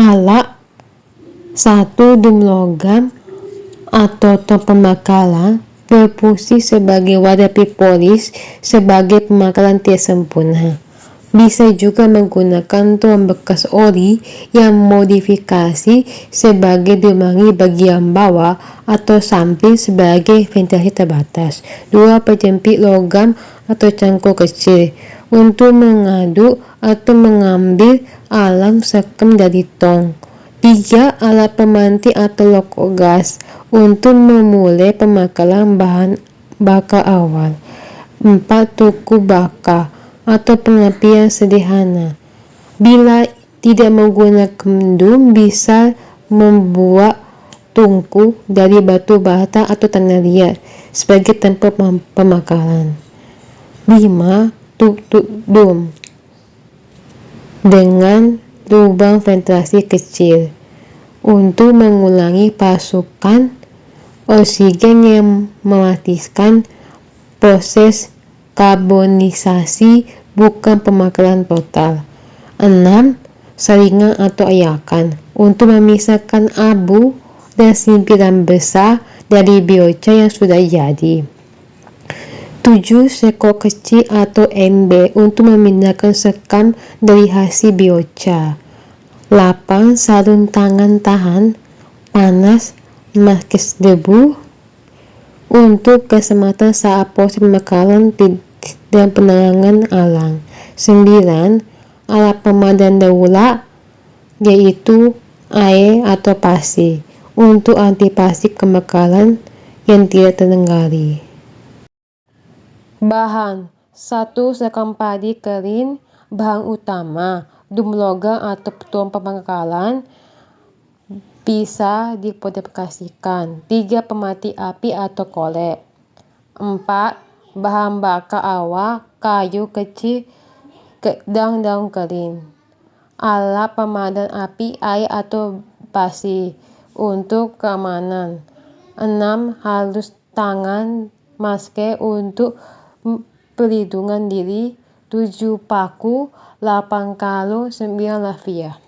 Ala satu dum logam atau tong pembakaran berfungsi sebagai wadah pipolis sebagai pembakaran tidak sempurna. Bisa juga menggunakan tong bekas oli yang modifikasi sebagai dimensi bagian bawah atau samping sebagai ventilasi terbatas. 2. Penjepit logam atau cangkul kecil untuk mengaduk atau mengambil alam sekam dari tong. 3. Alat pemantik atau lokok gas untuk memulai pembakaran bahan bakar awal. 4. Tuku bakar atau pengapian sederhana. Bila tidak menggunakan mendung, bisa membuat tungku dari batu bata atau tanah liat sebagai tempat pembakaran. 5. Tuk-tuk dum dengan lubang ventilasi kecil untuk mengulangi pasukan oksigen yang mematikan proses karbonisasi, bukan pembakaran total. 6. Saringan atau ayakan untuk memisahkan abu dan simpiran besar dari bioca yang sudah jadi. 7. Sekor kecil atau ember untuk memindahkan sekam dari hasil bioca. 8. Sarung tangan tahan panas masker debu untuk keselamatan saat proses pembakaran dan penerangan alam. 9. Alat pemadam darurat, yaitu air atau pasir untuk antisipasi kebakaran yang tidak terkendali. Bahan: 1. Sekam padi kering. Bahan utama: dum logam atau tong pembakaran bisa dimodifikasikan. 3. Pemati api atau korek. 4. Bahan bakar awal: kayu kecil dan daun kering. Alat pemadam api, air atau pasir untuk keamanan. 6. Halus tangan masker untuk perlindungan diri. 7. Paku. 8. Kalung. 9. Raffia.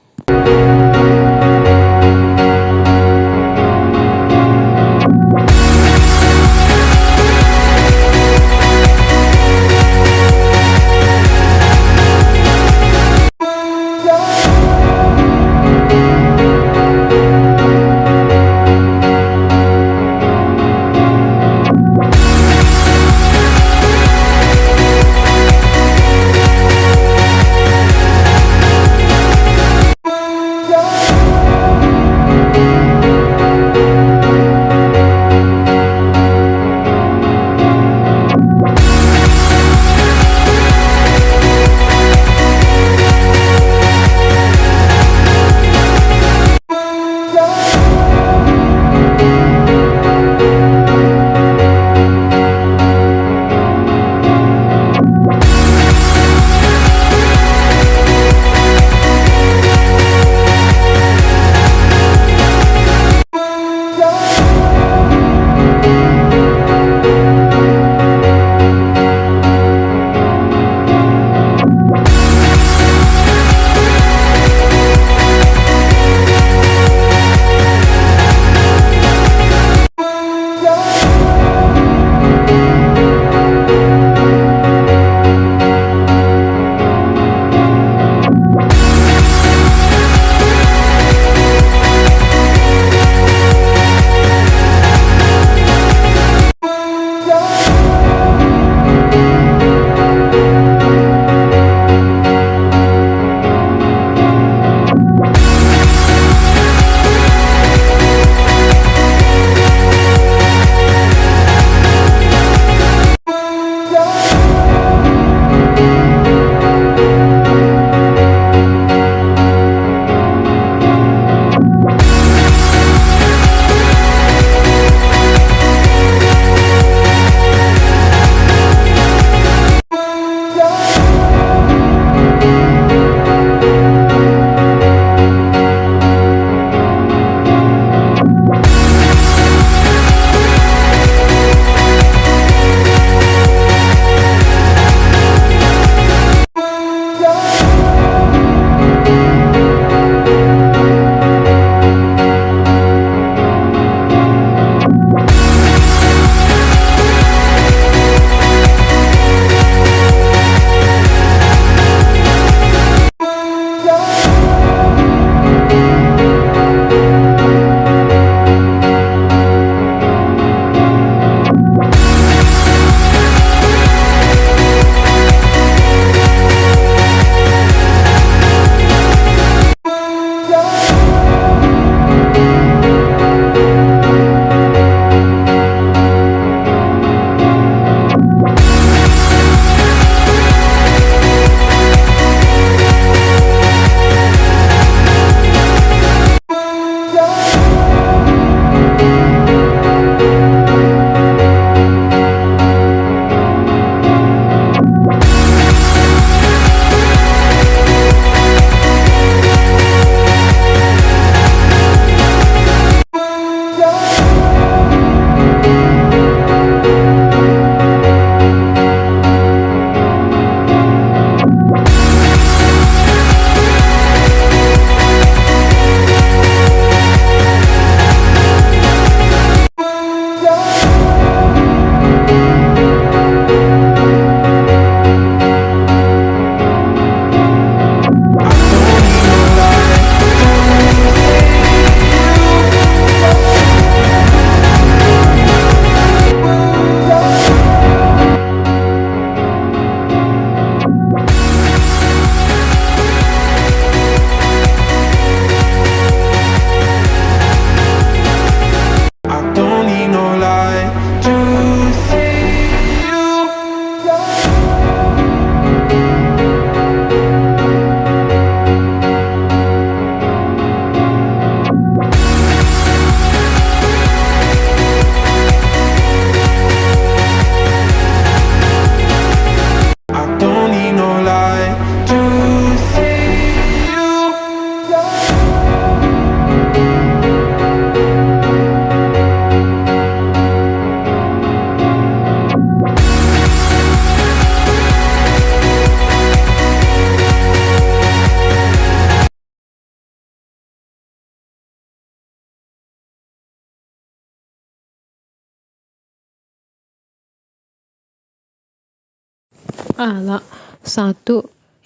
Ala 1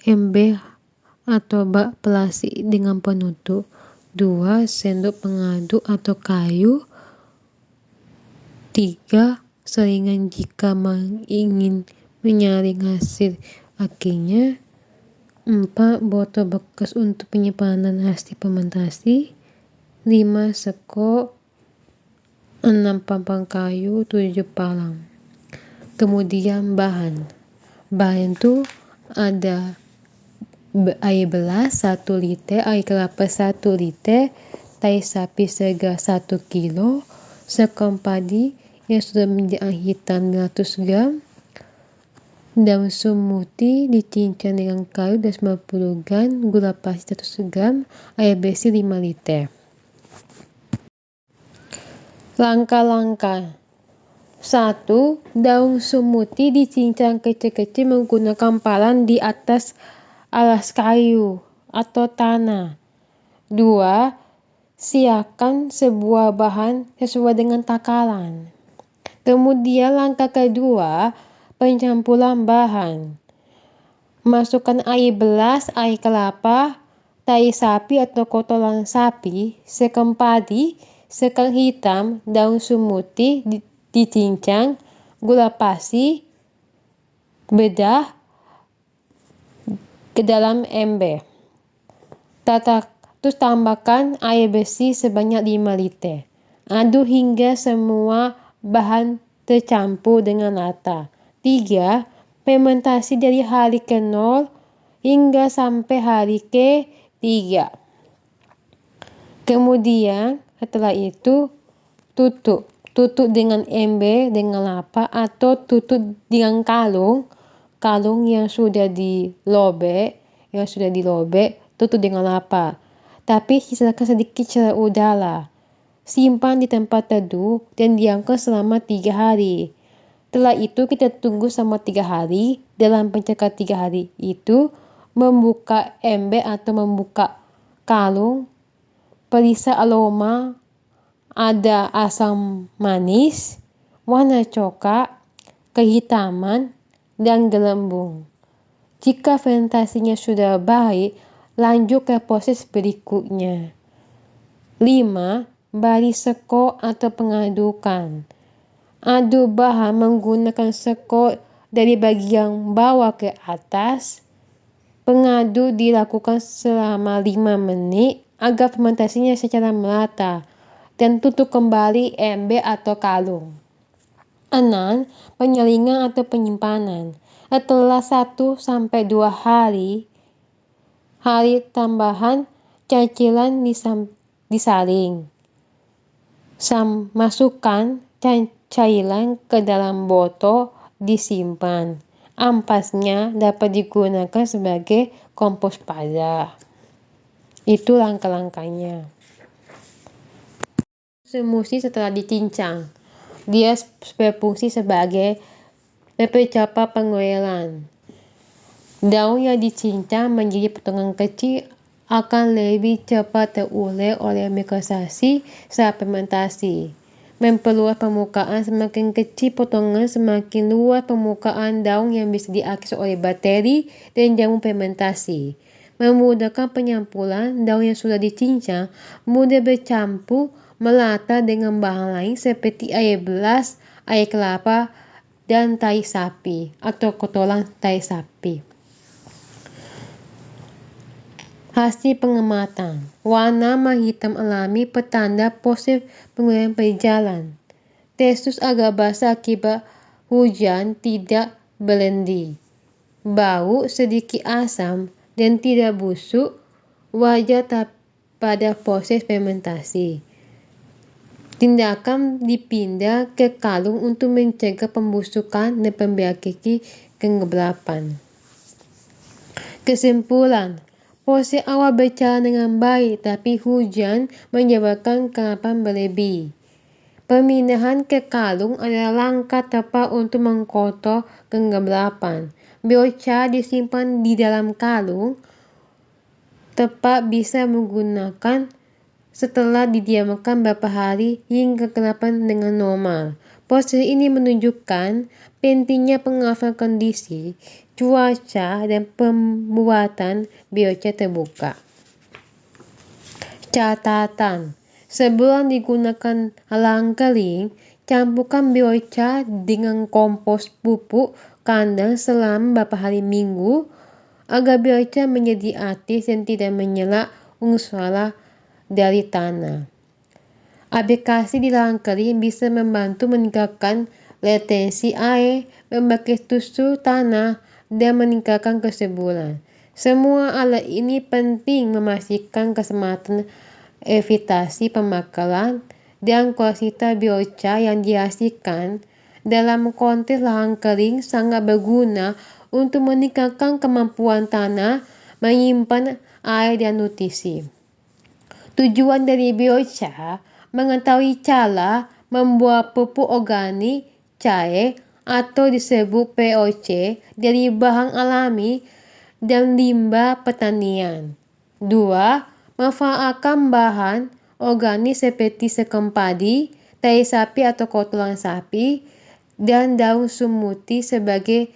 ember atau bak plastik dengan penutup. 2 sendok pengaduk atau kayu. 3 saringan jika ingin menyaring hasil akhirnya. 4 botol bekas untuk penyimpanan hasil fermentasi. 5 sekop. 6 papan kayu. 7 palang. Kemudian bahan itu ada air belas 1 liter, air kelapa 1 liter, tai sapi segar 1 kilo, sekam padi yang sudah menjadi hitam 100 gram, daun semuti dicincang dengan kayu 250 gram, gula pasir 100 gram, air bersih 5 liter. Langkah-langkah 1. Daun semuti dicincang kecil-kecil menggunakan palan di atas alas kayu atau tanah. 2. Siapkan sebuah bahan sesuai dengan takaran. Kemudian langkah kedua, pencampuran bahan. Masukkan air belas, air kelapa, tai sapi atau kotoran sapi, sekam padi, sekam hitam, daun semuti dicincang, gula pasir, bedah ke dalam ember. Terus tambahkan air bersih sebanyak 5 liter. Aduk hingga semua bahan tercampur dengan rata. 3. Fermentasi dari hari ke-0 hingga sampai hari ke-3. Kemudian setelah itu tutup dengan ember dengan lapa atau tutup dengan kalung yang sudah dilobek, tutup dengan lapa. Tapi sisakan sedikit cairan udara. Simpan di tempat teduh dan diamkan selama 3 hari. Setelah itu kita tunggu selama 3 hari. Dalam pencegahan 3 hari itu, membuka ember atau membuka kalung, periksa aroma, ada asam manis, warna coklat, kehitaman, dan gelembung. Jika fermentasinya sudah baik, lanjut ke proses berikutnya. 5. Bari sekop atau pengadukan. Aduk bahan menggunakan sekop dari bagian bawah ke atas. Pengaduk dilakukan selama 5 menit agar fermentasinya secara merata. Dan tutup kembali ember atau kalung. 6. Penyaringan atau penyimpanan. Setelah 1-2 hari tambahan, cairan disaring. Masukkan cairan ke dalam botol, disimpan. Ampasnya dapat digunakan sebagai kompos padat. Itu langkah-langkahnya. Semusi setelah dicincang, dia berfungsi sebagai pepercepat penguairan. Daun yang dicincang menjadi potongan kecil akan lebih cepat terurai oleh mikrosasi saat fermentasi. Memperluas permukaan, semakin kecil potongan semakin luas permukaan daun yang bisa diakses oleh bakteri dan jamu fermentasi. Memudahkan penyampuran, daun yang sudah dicincang mudah bercampur merata dengan bahan lain seperti air belas, air kelapa, dan tai sapi atau kotoran tai sapi. Hasil pengamatan. Warna menghitam alami petanda proses penguraian berjalan. Tekstur agak basah akibat hujan, tidak berlendir. Bau sedikit asam dan tidak busuk, wajar pada proses fermentasi. Tindakan dipindah ke kalung untuk mencegah pembusukan dan memperbaiki kegelapan. Kesimpulan, proses awal berjalan dengan baik, tapi hujan menyebabkan kegelapan berlebih. Pemindahan ke kalung adalah langkah tepat untuk mengkotor kegelapan. Biochar disimpan di dalam kalung tepat bisa menggunakan setelah didiamkan beberapa hari hingga kegelapan dengan normal. Proses ini menunjukkan pentingnya pengawasan kondisi, cuaca, dan pembuatan bioca terbuka. Catatan: sebelum digunakan lahan kering, campurkan bioca dengan kompos pupuk kandang selama beberapa hari minggu agar bioca menjadi aktif dan tidak menyerap unsur dari tanah. Aplikasi di lahan kering bisa membantu meningkatkan retensi air, membagi struktur tanah, dan meningkatkan kesuburan. Semua alat ini penting memastikan keselamatan evitasi pembakaran dan kualitas bioca yang dihasilkan. Dalam konteks lahan kering sangat berguna untuk meningkatkan kemampuan tanah menyimpan air dan nutrisi. Tujuan dari bioca mengetahui cara membuat pupuk organik cair atau disebut POC dari bahan alami dan limbah pertanian. 2. Manfaatkan bahan organik seperti sekam padi, tai sapi atau kotoran sapi, dan daun sumuti sebagai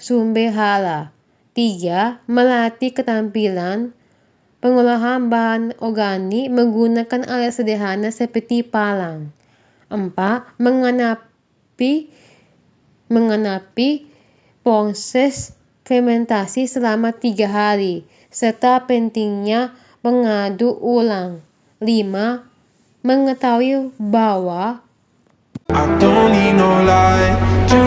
sumber hara. 3. Melatih keterampilan pengolahan bahan organik menggunakan alat sederhana seperti palang. 4. Mengenapi proses fermentasi selama 3 hari, serta pentingnya mengaduk ulang. 5. Mengetahui bahwa I don't need no light to